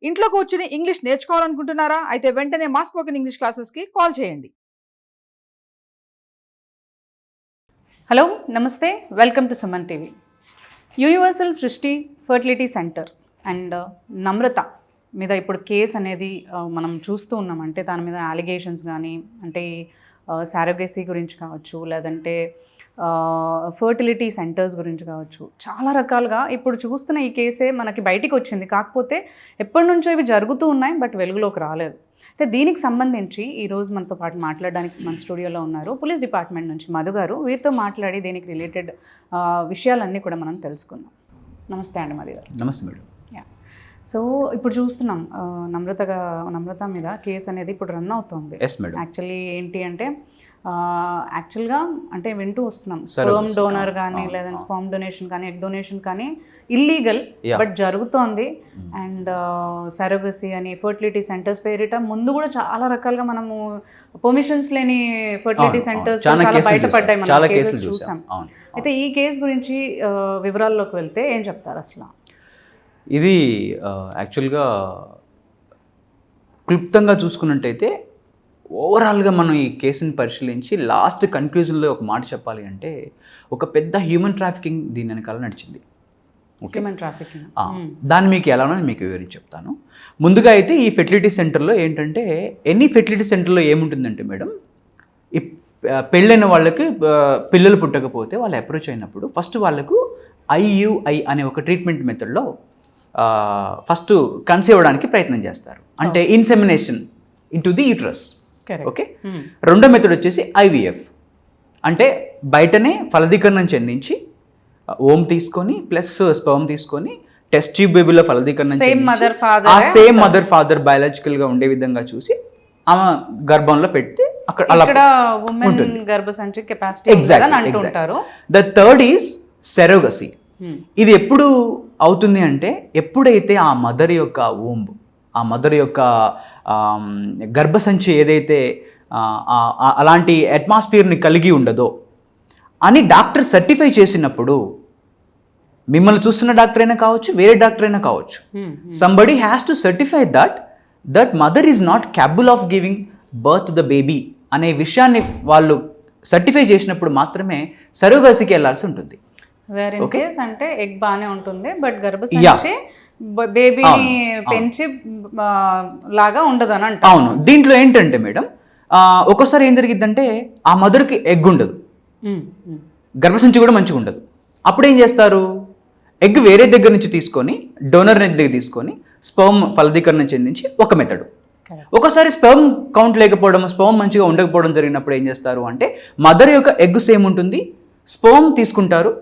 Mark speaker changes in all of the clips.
Speaker 1: ఇంట్లో కూర్చుని ఇంగ్లీష్ నేర్చుకోవాలనుకుంటున్నారా? అయితే వెంటనే మా స్పోకెన్ ఇంగ్లీష్ క్లాసెస్కి కాల్ చేయండి.
Speaker 2: హలో నమస్తే, welcome to Suman TV. Universal సృష్టి ఫర్టిలిటీ సెంటర్ అండ్ నమ్రత మీద ఇప్పుడు కేసు అనేది మనం చూస్తూ ఉన్నాం. అంటే దాని మీద అలిగేషన్స్ కానీ, అంటే సారోగేసీ గురించి కావచ్చు, లేదంటే ఫర్టిలిటీ సెంటర్స్ గురించి కావచ్చు, చాలా రకాలుగా ఇప్పుడు చూస్తున్న ఈ కేసే మనకి బయటికి వచ్చింది. కాకపోతే ఎప్పటి నుంచో ఇవి జరుగుతూ ఉన్నాయి, బట్ వెలుగులోకి రాలేదు. అయితే దీనికి సంబంధించి ఈరోజు మనతో పాటు మాట్లాడడానికి మన స్టూడియోలో ఉన్నారు పోలీస్ డిపార్ట్మెంట్ నుంచి మధు గారు. వీరితో మాట్లాడి దీనికి రిలేటెడ్ విషయాలన్నీ కూడా మనం తెలుసుకుందాం. నమస్తే అండి మధు గారు.
Speaker 3: నమస్తే మేడం.
Speaker 2: సో ఇప్పుడు చూస్తున్నాం నమ్రత మీద కేసు అనేది ఇప్పుడు రన్ అవుతుంది. యాక్చువల్లీ ఏంటి అంటే యాక్చువల్గా అంటే వింటూ వస్తున్నాం, స్పర్మ్ డోనర్ కానీ లేదంటే స్పర్మ్ డొనేషన్ కానీ ఎగ్ డొనేషన్ కానీ ఇల్లీగల్, బట్ జరుగుతోంది. అండ్ సరోగసీ అని ఫర్టిలిటీ సెంటర్స్ పేరిట ముందు కూడా చాలా రకాలుగా మనము పర్మిషన్స్ లేని ఫర్టిలిటీ సెంటర్స్ చాలా బయటపడ్డాయి, మనం కేసెస్ చూసాం. అయితే ఈ కేసు గురించి వివరాల్లోకి వెళ్తే ఏం చెప్తారు అసలు?
Speaker 3: ఇది యాక్చువల్గా క్లుప్తంగా చూసుకున్నట్టయితే ఓవరాల్గా మనం ఈ కేసుని పరిశీలించి లాస్ట్ కన్క్లూజన్లో ఒక మాట చెప్పాలి అంటే, ఒక పెద్ద హ్యూమన్ ట్రాఫికింగ్ దీని వెనకాల నడిచింది.
Speaker 2: హ్యూమన్ ట్రాఫికింగ్
Speaker 3: దాన్ని మీకు ఎలానో మీకు వివరించి చెప్తాను. ముందుగా అయితే ఈ ఫెర్టిలిటీ సెంటర్లో ఏంటంటే, ఎనీ ఫెర్టిలిటీ సెంటర్లో ఏముంటుందంటే మేడం, ఈ పెళ్ళైన వాళ్ళకి పిల్లలు పుట్టకపోతే వాళ్ళు అప్రోచ్ అయినప్పుడు ఫస్ట్ వాళ్ళకు IUI అనే ఒక ట్రీట్మెంట్ మెథడ్లో ఫస్ట్ కన్సీవ్ అవ్వడానికి ప్రయత్నం చేస్తారు. అంటే insemination into the uterus. Okay. రెండో మెథడ్ వచ్చేసి IVF, అంటే బయటనే ఫలదీకరణం చెందించి ఓమ్ తీసుకొని ప్లస్ స్పర్మ్ తీసుకొని టెస్ట్ ట్యూబ్ బేబీలో ఫలదీకరణం
Speaker 2: సేమ్
Speaker 3: మదర్ ఫాదర్ బయాలజికల్గా ఉండే విధంగా చూసి ఆమె గర్భంలో పెడితే అక్కడ ద థర్డ్ ఈజ్ సెరోగసీ. ఇది ఎప్పుడు అవుతుంది అంటే, ఎప్పుడైతే ఆ మదర్ యొక్క ఓంబ్, ఆ మదర్ యొక్క గర్భసంచి ఏదైతే అలాంటి అట్మాస్ఫియర్ని కలిగి ఉండదో అని డాక్టర్ సర్టిఫై చేసినప్పుడు, మిమ్మల్ని చూస్తున్న డాక్టర్ అయినా కావచ్చు, వేరే డాక్టర్ అయినా కావచ్చు, somebody has to certify that mother is not capable of giving birth to the baby అనే విషయాన్ని వాళ్ళు సర్టిఫై చేసినప్పుడు మాత్రమే సరోగసీకి వెళ్ళాల్సి ఉంటుంది.
Speaker 2: అంటే ఎగ్ బాగానే ఉంటుంది, బట్ గర్భసంచి బేబీని పెంచి లాగా ఉండదని అంట.
Speaker 3: అవును. దీంట్లో ఏంటంటే మేడం, ఒక్కోసారి ఏం జరిగిద్దంటే ఆ మదర్కి ఎగ్ ఉండదు, గర్భసంచి కూడా మంచిగా ఉండదు. అప్పుడు ఏం చేస్తారు, ఎగ్ వేరే దగ్గర నుంచి తీసుకొని డోనర్ దగ్గర తీసుకొని స్పర్మ్ ఫలదీకరణ చెందించి ఒక మెథడ్. ఒకసారి స్పర్మ్ కౌంట్ లేకపోవడం, స్పర్మ్ మంచిగా ఉండకపోవడం జరిగినప్పుడు ఏం చేస్తారు అంటే, మదర్ యొక్క ఎగ్ సేమ్ ఉంటుంది, స్పర్మ్ తీసుకుంటారు,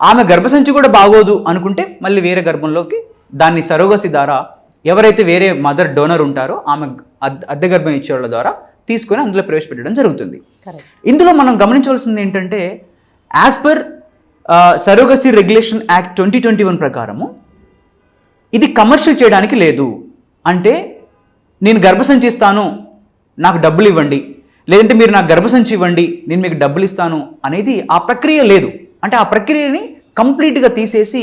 Speaker 3: ఆమె గర్భసంచి కూడా బాగోదు అనుకుంటే మళ్ళీ వేరే గర్భంలోకి దాన్ని సరోగసీ ద్వారా ఎవరైతే వేరే మదర్ డోనర్ ఉంటారో ఆమె అద్దె గర్భం ఇచ్చేవాళ్ళ ద్వారా తీసుకొని అందులో ప్రవేశపెట్టడం జరుగుతుంది. ఇందులో మనం గమనించవలసింది ఏంటంటే, as per surrogacy regulation act 2021 ప్రకారము ఇది కమర్షియల్ చేయడానికి లేదు. అంటే నేను గర్భసంచి ఇస్తాను, నాకు డబ్బులు ఇవ్వండి, లేదంటే మీరు నాకు గర్భసంచి ఇవ్వండి, నేను మీకు డబ్బులు ఇస్తాను అనేది ఆ ప్రక్రియ లేదు. అంటే ఆ ప్రక్రియని కంప్లీట్గా తీసేసి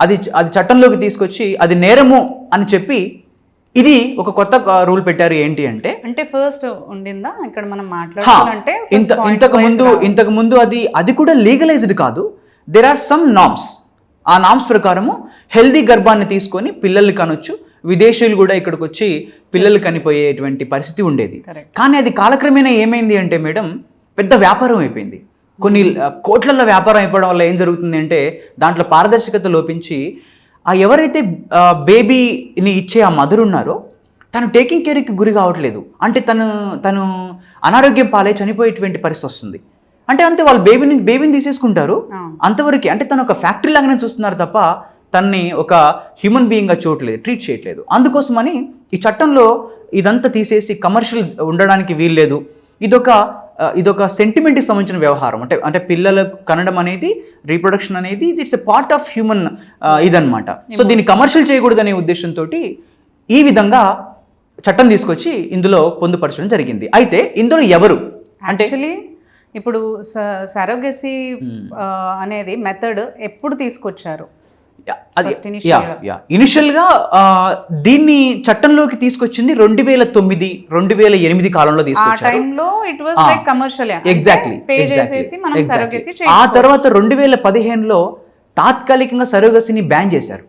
Speaker 3: అది చట్టంలోకి తీసుకొచ్చి అది నేరము అని చెప్పి ఇది ఒక కొత్త రూల్ పెట్టారు. ఏంటి అంటే
Speaker 2: ఫస్ట్ ఉండిందా ఇక్కడ మనం మాట్లాడాలంటే,
Speaker 3: ఇంతకు ముందు అది కూడా లీగలైజ్డ్ కాదు. There are some norms. ఆ నామ్స్ ప్రకారము హెల్దీ గర్భాన్ని తీసుకొని పిల్లల్ని కనొచ్చు, విదేశీయులు కూడా ఇక్కడికి వచ్చి పిల్లలు కనిపోయేటువంటి పరిస్థితి ఉండేది. కానీ అది కాలక్రమేణా ఏమైంది అంటే మేడం, పెద్ద వ్యాపారం అయిపోయింది. కొన్ని కోట్లలో వ్యాపారం అయిపోవడం వల్ల ఏం జరుగుతుంది అంటే, దాంట్లో పారదర్శకత లోపించి ఎవరైతే బేబీని ఇచ్చే ఆ మదర్ ఉన్నారో తను టేకింగ్ కేర్కి గురి కావట్లేదు. అంటే తను అనారోగ్యం పాలై చనిపోయేటువంటి పరిస్థితి వస్తుంది. అంటే అంతే, వాళ్ళు బేబీని తీసేసుకుంటారు అంతవరకు. అంటే తను ఒక ఫ్యాక్టరీ లాగానే చూస్తున్నారు తప్ప తనని ఒక హ్యూమన్ బీయింగ్గా ట్రీట్ చేయట్లేదు. అందుకోసమని ఈ చట్టంలో ఇదంతా తీసేసి కమర్షియల్ ఉండడానికి వీల్లేదు. ఇదొక సెంటిమెంట్కి సంబంధించిన వ్యవహారం. అంటే పిల్లలకు కనడం అనేది, రీప్రొడక్షన్ అనేది it's a part of human ఇదన్నమాట. సో దీన్ని కమర్షియల్ చేయకూడదనే ఉద్దేశంతో ఈ విధంగా చట్టం తీసుకొచ్చి ఇందులో పొందుపరచడం జరిగింది. అయితే ఇందులో ఎవరు అంటే,
Speaker 2: ఇప్పుడు సరోగసీ అనేది మెథడ్ ఎప్పుడు తీసుకొచ్చారు? First initial గా.
Speaker 3: ఇనిషియల్గా దీన్ని చట్టంలోకి తీసుకొచ్చింది 2009, 2008 కాలంలో
Speaker 2: ఆ
Speaker 3: తీసుకొచ్చారు.
Speaker 2: టైంలో it was like commercial
Speaker 3: exactly
Speaker 2: pay చేసేసి మనం సరోగసీ
Speaker 3: ఆ తర్వాత 2015లో తాత్కాలికంగా సరోగసీని బ్యాన్ చేశారు.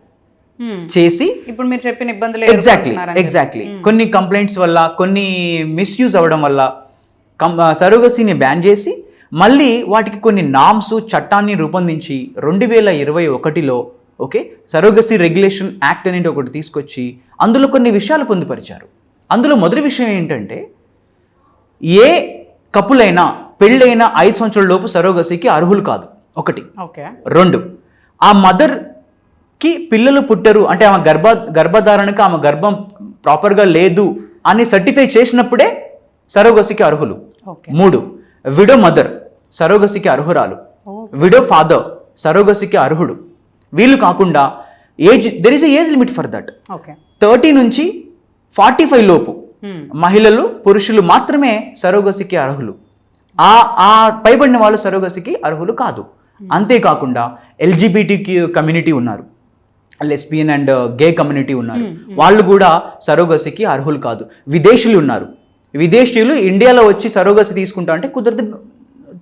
Speaker 3: చేసి
Speaker 2: ఇప్పుడు మీరు చెప్పిన ఇబ్బందులు
Speaker 3: ఎగ్జాక్ట్లీ కొన్ని కంప్లైంట్స్ వల్ల, కొన్ని మిస్యూజ్ అవ్వడం వల్ల సరోగసీని బ్యాన్ చేసి మళ్ళీ వాటికి కొన్ని నామ్స్, చట్టాన్ని రూపొందించి 2021లో ఓకే సరోగసీ రెగ్యులేషన్ యాక్ట్ అనేది ఒకటి తీసుకొచ్చి అందులో కొన్ని విషయాలు పొందుపరిచారు. అందులో మొదటి విషయం ఏంటంటే ఏ కపులైనా పెళ్ళైన 5 సంవత్సరాల లోపు సరోగసీకి అర్హులు కాదు. ఒకటి.
Speaker 2: ఓకే.
Speaker 3: 2, ఆ మదర్కి పిల్లలు పుట్టరు అంటే ఆమె గర్భధారణకు ఆమె గర్భం ప్రాపర్గా లేదు అని సర్టిఫై చేసినప్పుడే సరోగసీకి అర్హులు. 3, విడో మదర్ సరోగసీకి అర్హురాలు. విడో ఫాదర్ సరోగసీకి అర్హుడు. వీళ్ళు కాకుండా there is age limit for that. 30 నుంచి 45 లోపు మహిళలు, పురుషులు మాత్రమే సరోగసీకి అర్హులు. ఆ పైబడిన వాళ్ళు సరోగసీకి అర్హులు కాదు. అంతేకాకుండా LGBT కమ్యూనిటీ ఉన్నారు, లెస్బియన్ అండ్ గే కమ్యూనిటీ ఉన్నారు, వాళ్ళు కూడా సరోగసీకి అర్హులు కాదు. విదేశీయులు ఉన్నారు, విదేశీయులు ఇండియాలో వచ్చి సరోగసీ తీసుకుంటా అంటే కుదరదు,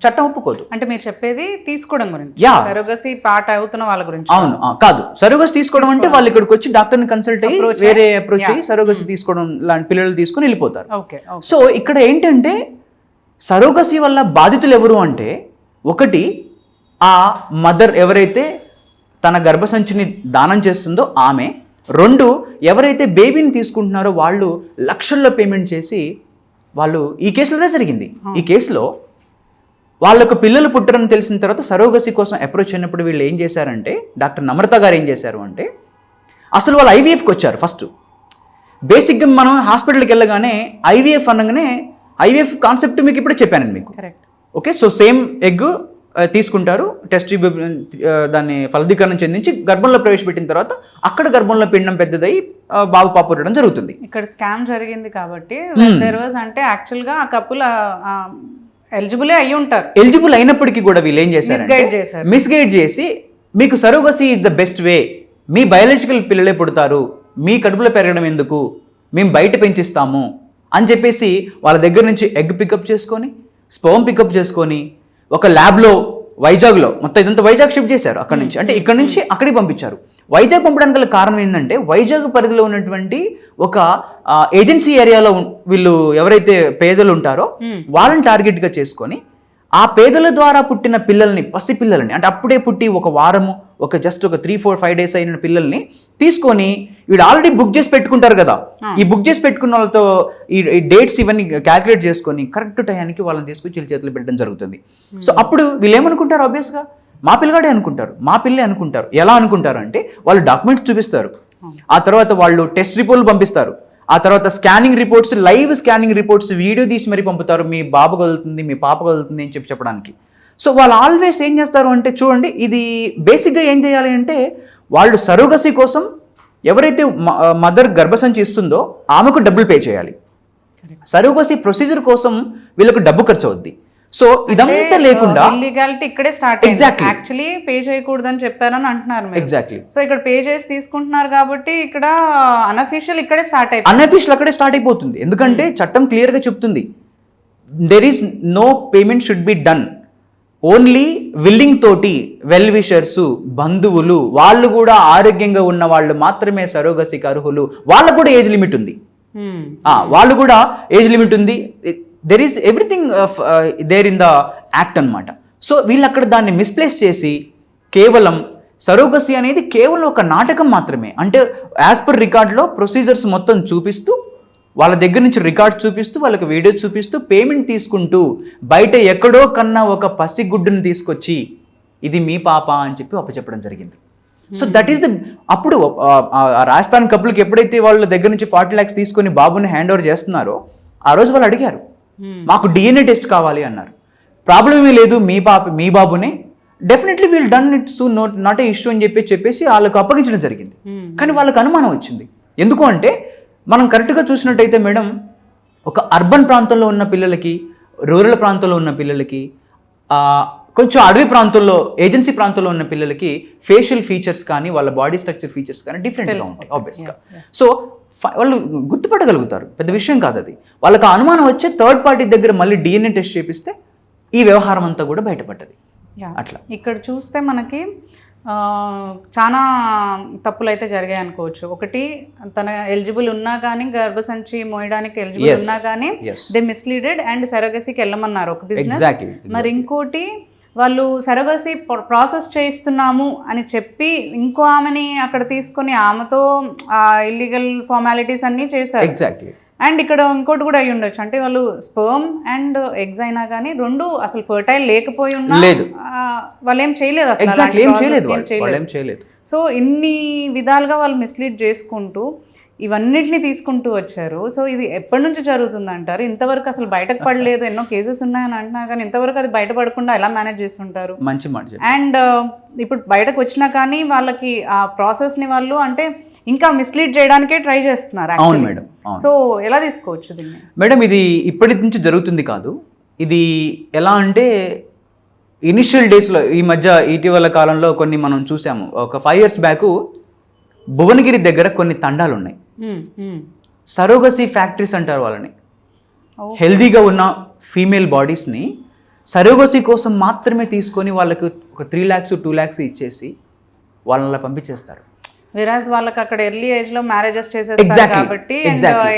Speaker 3: చట్టం ఒప్పుకోదు.
Speaker 2: అంటే మీరు చెప్పేది తీసుకోవడం గురించి, సరోగసీ పార్ట్ అవుతున్న వాళ్ళ గురించి.
Speaker 3: అవును, కాదు. సరోగసీ తీసుకోవడం అంటే వాళ్ళు ఇక్కడికి వచ్చి డాక్టర్ని కన్సల్ట్ అయ్యి వేరే అప్రోచ్ అయ్యి సరోగసీ తీసుకోవడం లాంటి పిల్లలు తీసుకొని వెళ్ళిపోతారు. సో ఇక్కడ ఏంటంటే సరోగసీ వల్ల బాధితులు ఎవరు అంటే, ఒకటి ఆ మదర్ ఎవరైతే తన గర్భసంచిని దానం చేస్తుందో ఆమె. 2, ఎవరైతే బేబీని తీసుకుంటున్నారో వాళ్ళు లక్షల్లో పేమెంట్ చేసి వాళ్ళు, ఈ కేసులోనే జరిగింది. ఈ కేసులో వాళ్ళకు పిల్లలు పుట్టరని తెలిసిన తర్వాత సరోగసీ కోసం అప్రోచ్ అయినప్పుడు వీళ్ళు ఏం చేశారంటే, డాక్టర్ నమ్రత గారు ఏం చేశారు అంటే, అసలు వాళ్ళు ఐవీఎఫ్కి వచ్చారు ఫస్ట్. బేసిక్గా మనం హాస్పిటల్కి వెళ్ళగానే ఐవీఎఫ్ అనగానే ఐవీఎఫ్ కాన్సెప్ట్ మీకు ఇప్పుడు చెప్పానండి మీకు. ఓకే, సో సేమ్ ఎగ్ తీసుకుంటారు, టెస్ట్ ట్యూబ్ దాన్ని ఫలదీకరణం చెందించి గర్భంలో ప్రవేశపెట్టిన తర్వాత అక్కడ గర్భంలో పిండం పెద్దదై బాబు పాప పుట్టడం జరుగుతుంది.
Speaker 2: ఇక్కడ స్కామ్ జరిగింది కాబట్టి అంటే యాక్చువల్గా ఆ కపుల్ ఎలిజిబుల్ అయ్యి ఉంటారు.
Speaker 3: ఎలిజిబుల్ అయినప్పటికీ కూడా వీళ్ళు ఏం చేశారు, మిస్గైడ్ చేసి మీకు surrogacy is the best way, me biological పిల్లలే పుడతారు, మీ కడుపులో పెరగడం ఎందుకు, మేము బయట పెంచిస్తాము అని చెప్పేసి వాళ్ళ దగ్గర నుంచి ఎగ్ పికప్ చేసుకొని, స్పర్మ్ పికప్ చేసుకొని ఒక ల్యాబ్లో వైజాగ్లో, మొత్తం ఇదంతా వైజాగ్ షిఫ్ట్ చేశారు అక్కడ నుంచి. అంటే ఇక్కడ నుంచి అక్కడికి పంపించారు. వైజాగ్ పంపడానికి గల కారణం ఏంటంటే, వైజాగ్ పరిధిలో ఉన్నటువంటి ఒక ఏజెన్సీ ఏరియాలో వీళ్ళు ఎవరైతే పేదలు ఉంటారో వాళ్ళని టార్గెట్గా చేసుకొని ఆ పేదల ద్వారా పుట్టిన పిల్లల్ని, పసి పిల్లల్ని, అంటే అప్పుడే పుట్టి ఒక వారము, జస్ట్ ఒక 3-4-5 days అయిన పిల్లల్ని తీసుకొని వీడు ఆల్రెడీ బుక్ చేసి పెట్టుకుంటారు కదా, ఈ బుక్ చేసి పెట్టుకున్న వాళ్ళతో ఈ డేట్స్ ఇవన్నీ క్యాలిక్యులేట్ చేసుకొని కరెక్ట్ టైంకి వాళ్ళని తీసుకొచ్చి వీళ్ళ చేతులు పెట్టడం జరుగుతుంది. సో అప్పుడు వీళ్ళు ఏమనుకుంటారు, ఆబ్వియస్గా మా పిల్లగాడే అనుకుంటారు, మా పిల్లే అనుకుంటారు. ఎలా అనుకుంటారు అంటే, వాళ్ళు డాక్యుమెంట్స్ చూపిస్తారు, ఆ తర్వాత వాళ్ళు టెస్ట్ రిపోర్ట్లు పంపిస్తారు, ఆ తర్వాత scanning reports, live scanning reports video తీసి మరీ పంపుతారు, మీ బాబు కలుగుతుంది, మీ పాప కలుగుతుంది అని చెప్పడానికి. సో వాళ్ళు ఆల్వేస్ ఏం చేస్తారు అంటే, చూడండి ఇది బేసిక్గా ఏం చేయాలి అంటే, వాళ్ళు సరోగసీ కోసం ఎవరైతే మదర్ గర్భసంచి ఇస్తుందో ఆమెకు డబ్బులు పే చేయాలి. సరోగసీ ప్రొసీజర్ కోసం వీళ్ళకు డబ్బు ఖర్చు అవుద్ది. సో ఇదంతా లేకుండా
Speaker 2: ఇల్లీగాలిటీ ఇక్కడే స్టార్ట్ అయింది. యాక్చువల్లీ పే చేయకూడదని చెప్పారని అంటున్నారు మీరు.
Speaker 3: ఎగ్జాక్ట్లీ.
Speaker 2: సో ఇక్కడ పే చేసి తీసుకుంటున్నారు కాబట్టి ఇక్కడ అన్అఫీషియల్ ఇక్కడే స్టార్ట్ అయిపోతుంది.
Speaker 3: అన్అఫీషియల్ అక్కడే స్టార్ట్ అయిపోతుంది. ఎందుకంటే చట్టం క్లియర్గా చెప్తుంది, there is no payment should be done, only willing తోటి వెల్ విషర్స్, బంధువులు, వాళ్ళు కూడా ఆరోగ్యంగా ఉన్న వాళ్ళు మాత్రమే సరోగసీకి అర్హులు. వాళ్ళకు కూడా ఏజ్ లిమిట్ ఉంది, వాళ్ళు కూడా ఏజ్ లిమిట్ ఉంది. There is everything there in the act అనమాట. సో వీళ్ళు అక్కడ దాన్ని మిస్ప్లేస్ చేసి కేవలం సరోగసీ అనేది కేవలం ఒక నాటకం మాత్రమే, అంటే యాజ్ పర్ రికార్డ్లో ప్రొసీజర్స్ మొత్తం చూపిస్తూ, వాళ్ళ దగ్గర నుంచి రికార్డ్స్ చూపిస్తూ, వాళ్ళకి వీడియో చూపిస్తూ, పేమెంట్ తీసుకుంటూ, బయట ఎక్కడో కన్నా ఒక పసిగుడ్డుని తీసుకొచ్చి ఇది మీ పాప అని చెప్పి అప్పచెప్పడం జరిగింది. సో దట్ ఈస్ ద, అప్పుడు రాజస్థాన్ కపుల్కి ఎప్పుడైతే వాళ్ళ దగ్గర నుంచి 40 lakhs తీసుకొని బాబుని హ్యాండ్ ఓవర్ చేస్తున్నారో ఆ రోజు వాళ్ళు అడిగారు, మాకు DNA టెస్ట్ కావాలి అన్నారు. ప్రాబ్లం ఏమీ లేదు, మీ బాబునే, definitely we'll done it so not a issue అని చెప్పేసి వాళ్ళకు అప్పగించడం జరిగింది. కానీ వాళ్ళకి అనుమానం వచ్చింది. ఎందుకు అంటే, మనం కరెక్ట్గా చూసినట్టయితే మేడం, ఒక అర్బన్ ప్రాంతంలో ఉన్న పిల్లలకి, రూరల్ ప్రాంతంలో ఉన్న పిల్లలకి కొంచెం అడవి ప్రాంతంలో ఏజెన్సీ ప్రాంతంలో ఉన్న పిల్లలకి ఫేషియల్ ఫీచర్స్ కానీ వాళ్ళ బాడీ స్ట్రక్చర్ ఫీచర్స్ కానీ డిఫరెంట్గా ఉంటాయి ఆబ్వియస్గా. సో వాళ్ళు గుర్తుపట్టగలుగుతారు, పెద్ద విషయం కాదు అది. వాళ్ళకి అనుమానం వచ్చే థర్డ్ పార్టీ దగ్గర మళ్ళీ DNA టెస్ట్ చేపిస్తే ఈ వ్యవహారం అంతా కూడా బయటపడ్డది. అట్లా
Speaker 2: ఇక్కడ చూస్తే మనకి చాలా తప్పులు అయితే జరిగాయి అనుకోవచ్చు. ఒకటి, తన ఎలిజిబుల్ ఉన్నా కానీ గర్భసంచి మోయడానికి ఎలిజిబుల్ ఉన్నా కానీ దే మిస్లీడెడ్ అండ్ సరోగసీకి వెళ్ళమన్నారు ఒక బిజినెస్. మరి ఇంకోటి, వాళ్ళు సరోగసీ ప్రాసెస్ చేయిస్తున్నాము అని చెప్పి ఇంకో ఆమెని అక్కడ తీసుకొని ఆమెతో ఇల్లీగల్ ఫార్మాలిటీస్ అన్నీ చేశారు.
Speaker 3: ఎగ్జాక్ట్లీ.
Speaker 2: అండ్ ఇక్కడ ఇంకోటి కూడా అయ్యి ఉండొచ్చు, అంటే వాళ్ళు స్పర్మ్ అండ్ ఎగ్స్ అయినా కానీ రెండు అసలు ఫర్టైల్ లేకపోయి ఉన్నా
Speaker 3: లేదు,
Speaker 2: వాళ్ళు ఏం చేయలేదు
Speaker 3: చేయలేదు.
Speaker 2: సో ఇన్ని విధాలుగా వాళ్ళు మిస్లీడ్ చేసుకుంటూ ఇవన్నిటిని తీసుకుంటూ వచ్చారు. సో ఇది ఎప్పటి నుంచి జరుగుతుంది అంటారు? ఇంతవరకు అసలు బయటకు పడలేదు, ఎన్నో కేసెస్ ఉన్నాయని అంటున్నారు కానీ ఇంతవరకు అది బయటపడకుండా ఎలా మేనేజ్ చేస్తుంటారు?
Speaker 3: మంచి మాట.
Speaker 2: అండ్ ఇప్పుడు బయటకు వచ్చినా కానీ వాళ్ళకి ఆ ప్రాసెస్ని వాళ్ళు అంటే ఇంకా మిస్లీడ్ చేయడానికే ట్రై చేస్తున్నారు.
Speaker 3: అవును మేడం.
Speaker 2: సో ఎలా తీసుకోవచ్చు దీన్ని?
Speaker 3: మేడం, ఇది ఇప్పటి నుంచి జరుగుతుంది కాదు. ఇది ఎలా అంటే ఇనిషియల్ డేస్లో ఈ మధ్య ఇటీవల కాలంలో కొన్ని మనం చూసాము. ఒక 5 years బ్యాక్ భువనగిరి దగ్గర కొన్ని తండాలు ఉన్నాయి. సరోగసీ ఫ్యాక్టరీస్ అంటారు వాళ్ళని. హెల్దీగా ఉన్న ఫీమేల్ బాడీస్ని సరోగసీ కోసం మాత్రమే తీసుకొని వాళ్ళకి ఒక 3 lakhs 2 lakhs ఇచ్చేసి వాళ్ళని అలా పంపించేస్తారు.
Speaker 2: విరాజ్ వాళ్ళకి అక్కడ ఎర్లీ ఏజ్ లో మ్యారేజెస్ చేసేస్తారు కాబట్టి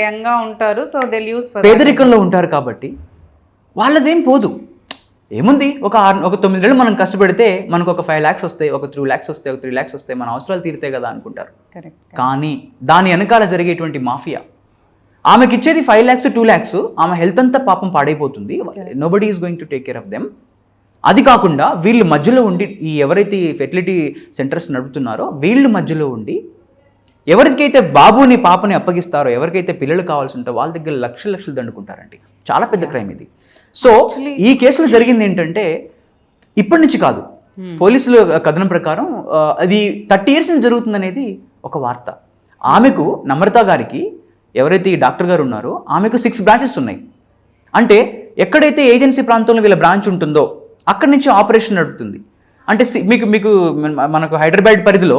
Speaker 2: యంగ్ గా ఉంటారు. సో దే యూస్
Speaker 3: పేదరికంలో ఉంటారు కాబట్టి వాళ్ళదేం పోదు. ఏముంది, ఒక 9 నెలలు మనం కష్టపడితే మనకు ఒక 5 lakhs వస్తాయి, ఒక 2 lakhs వస్తాయి, ఒక 3 lakhs వస్తాయి, మన అవసరాలు తీరితే కదా అనుకుంటారు. కానీ దాని వెనకాల జరిగేటువంటి మాఫియా, ఆమెకి ఇచ్చేది 5 lakhs 2 lakhs, ఆమె హెల్త్ అంతా పాపం పాడైపోతుంది. Nobody is going to take care of them. అది కాకుండా వీళ్ళు మధ్యలో ఉండి ఈ ఎవరైతే ఫెర్టిలిటీ సెంటర్స్ నడుపుతున్నారో వీళ్ళు మధ్యలో ఉండి ఎవరికైతే బాబుని పాపని అప్పగిస్తారో, ఎవరికైతే పిల్లలు కావాల్సి ఉంటారో వాళ్ళ దగ్గర లక్షలు దండుకుంటారండి. చాలా పెద్ద క్రైమ్ ఇది. సో ఈ కేసులో జరిగింది ఏంటంటే ఇప్పటి నుంచి కాదు, పోలీసుల కథనం ప్రకారం అది 30 years నుంచి జరుగుతుంది అనేది ఒక వార్త. ఆమెకు, నమ్రత గారికి, ఎవరైతే ఈ డాక్టర్ గారు ఉన్నారో ఆమెకు 6 branches ఉన్నాయి. అంటే ఎక్కడైతే ఏజెన్సీ ప్రాంతంలో వీళ్ళ బ్రాంచ్ ఉంటుందో అక్కడి నుంచి ఆపరేషన్ నడుపుతుంది. అంటే మీకు మనకు హైదరాబాద్ పరిధిలో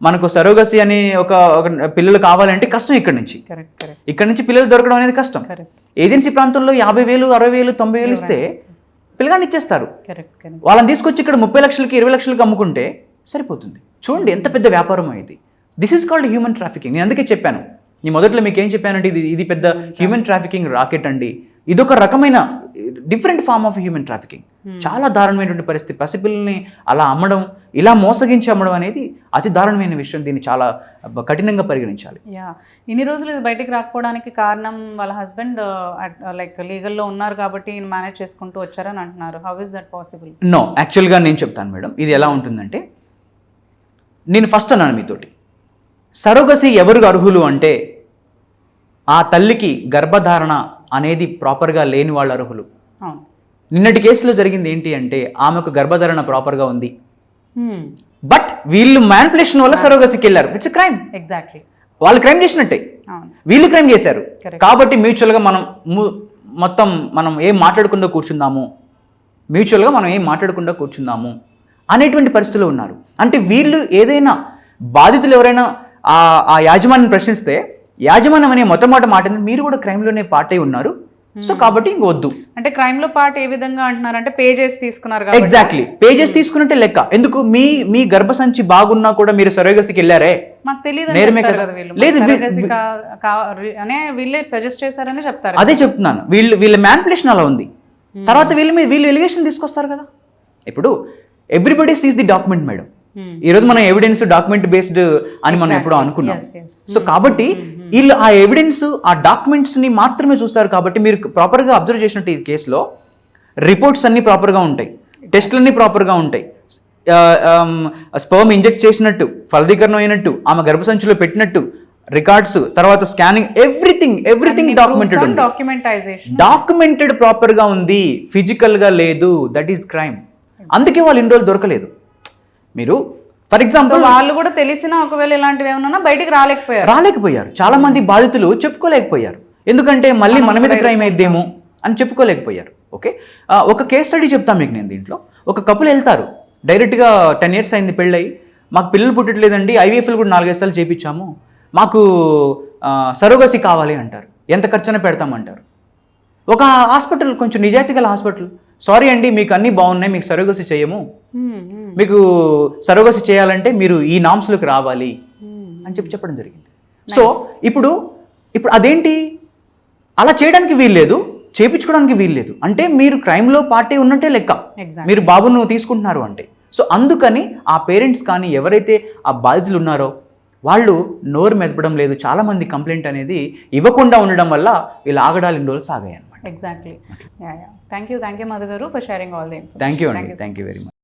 Speaker 3: మనకు సరోగసీ అని ఒక పిల్లలు కావాలంటే కష్టం. ఇక్కడ నుంచి పిల్లలు దొరకడం అనేది కష్టం. ఏజెన్సీ ప్రాంతంలో 50,000 60,000 90,000 ఇస్తే పిల్లగాన్ని ఇచ్చేస్తారు. వాళ్ళని తీసుకొచ్చి ఇక్కడ 30 లక్షలకి 20 లక్షలకి అమ్ముకుంటే సరిపోతుంది. చూడండి ఎంత పెద్ద వ్యాపారం అయింది. This is called human trafficking. నేను అందుకే చెప్పాను, ఈ మొదట్లో మీకు ఏం చెప్పానంటే ఇది పెద్ద హ్యూమన్ ట్రాఫికింగ్ రాకెట్ అండి. ఇదొక రకమైన different form of human trafficking. చాలా దారుణమైనటువంటి పరిస్థితి. పసిపిల్లల్ని అలా అమ్మడం, ఇలా మోసగించి అమ్మడం అనేది అతి దారుణమైన విషయం. దీన్ని చాలా కఠినంగా పరిగణించాలి.
Speaker 2: ఇన్ని రోజులు ఇది బయటికి రాకపోవడానికి కారణం వాళ్ళ హస్బెండ్ లైక్ లీగల్లో ఉన్నారు కాబట్టి మేనేజ్ చేసుకుంటూ వచ్చారని అంటున్నారు. How is that possible?
Speaker 3: No, యాక్చువల్గా నేను చెప్తాను మేడం. ఇది ఎలా ఉంటుందంటే, నేను ఫస్ట్ అన్నాను మీతోటి, సరోగసీ ఎవరు అర్హులు అంటే ఆ తల్లికి గర్భధారణ అనేది ప్రాపర్గా లేని వాళ్ళు అర్హులు. నిన్నటి కేసులో జరిగింది ఏంటి అంటే ఆమెకు గర్భధారణ ప్రాపర్గా ఉంది, బట్ వీళ్ళు మ్యానిపులేషన్ వల్ల సరోగసీకి వెళ్ళారు. It's crime.
Speaker 2: ఎగ్జాక్ట్లీ.
Speaker 3: వాళ్ళు క్రైమ్ చేసినట్టే, వీళ్ళు క్రైమ్ చేశారు. కాబట్టి మ్యూచువల్గా మనం ఏం మాట్లాడకుండా కూర్చుందాము అనేటువంటి పరిస్థితుల్లో ఉన్నారు. అంటే వీళ్ళు ఏదైనా బాధితులు ఎవరైనా ఆ యాజమాన్యం ప్రశ్నిస్తే యాజమాన్యం అనే మొట్టమొదటి మాట మీరు కూడా క్రైమ్లోనే పార్ట్ అయి ఉన్నారు, సో కాబట్టి ఇంక వద్దు.
Speaker 2: అంటే క్రైమ్ లో పార్ట్ ఏ విధంగా అంటున్నారు అంటే పే చేసి తీసుకున్నారు.
Speaker 3: ఎగ్జాక్ట్లీ, పే చేసి తీసుకున్నట్టే లెక్క. ఎందుకు మీ గర్భసంచి బాగున్నా కూడా మీరు సరోగసీకి వెళ్ళారే,
Speaker 2: మాకు తెలియదు.
Speaker 3: లేదు,
Speaker 2: వీళ్ళే సజెస్ట్ చేశారని చెప్తారు.
Speaker 3: అదే చెప్తున్నాను, వీళ్ళ మ్యానిపులేషన్ అలా ఉంది. తర్వాత వీళ్ళు ఎలిగేషన్ తీసుకొస్తారు కదా. ఇప్పుడు everybody Cs the document madam. ఈరోజు మనం ఎవిడెన్స్ డాక్యుమెంట్ బేస్డ్ అని మనం ఎప్పుడో అనుకున్నాం. సో కాబట్టి వీళ్ళు ఆ ఎవిడెన్స్, ఆ డాక్యుమెంట్స్ని మాత్రమే చూస్తారు. కాబట్టి మీరు ప్రాపర్గా అబ్జర్వ్ చేసినట్టు ఈ కేసులో రిపోర్ట్స్ అన్నీ ప్రాపర్గా ఉంటాయి, టెస్టులన్నీ ప్రాపర్గా ఉంటాయి. స్పర్మ్ ఇంజెక్ట్ చేసినట్టు, ఫలదీకరణం అయినట్టు, ఆమె గర్భసంచిలో పెట్టినట్టు రికార్డ్స్, తర్వాత స్కానింగ్, ఎవ్రీథింగ్ డాక్యుమెంటెడ్ ప్రాపర్గా ఉంది. ఫిజికల్గా లేదు, దట్ ఈస్ క్రైమ్. అందుకే వాళ్ళు ఇన్ని రోజులు దొరకలేదు. మీరు ఫర్ ఎగ్జాంపుల్
Speaker 2: వాళ్ళు కూడా తెలిసిన ఒకవేళ ఇలాంటివి ఏమన్నా బయటికి రాలేకపోయారు.
Speaker 3: చాలా మంది బాధితులు చెప్పుకోలేకపోయారు. ఎందుకంటే మళ్ళీ మన మీద క్రైమ్ అయిద్దేమో అని చెప్పుకోలేకపోయారు. ఓకే, ఒక కేస్ స్టడీ చెప్తాను మీకు నేను దీంట్లో. ఒక కపుల్ వెళ్తారు డైరెక్ట్గా 10 years అయింది పెళ్ళై, మాకు పిల్లలు పుట్టట్లేదండి, ఐవీఎఫ్లు కూడా 4-5 సార్లు చేయించాము, మాకు సరోగసి కావాలి అంటారు. ఎంత ఖర్చున పెడతామంటారు. ఒక హాస్పిటల్, కొంచెం నిజాయితీ గల హాస్పిటల్, సారీ అండి మీకు అన్నీ బాగున్నాయి, మీకు సరోగసి చేయము, మీకు సరోగసి చేయాలంటే మీరు ఈ నామ్స్లోకి రావాలి అని చెప్పడం జరిగింది. సో ఇప్పుడు అదేంటి, అలా చేయడానికి వీల్లేదు, చేయించుకోవడానికి వీల్లేదు అంటే మీరు క్రైమ్లో పార్టీ ఉన్నట్టే లెక్క. మీరు బాబును తీసుకుంటున్నారు అంటే. సో అందుకని ఆ పేరెంట్స్ కానీ ఎవరైతే ఆ బాధితులు ఉన్నారో వాళ్ళు నోరు మెదపడం లేదు. చాలామంది కంప్లైంట్ అనేది ఇవ్వకుండా ఉండడం వల్ల వీళ్ళు ఆగడాలు ఇన్ని రోజులు సాగాయి అనమాట.
Speaker 2: ఎగ్జాక్ట్లీ. థ్యాంక్ యూ మధు గారు for sharing all the.
Speaker 3: Thank you అండి, థ్యాంక్ యూ వెరీ మచ్.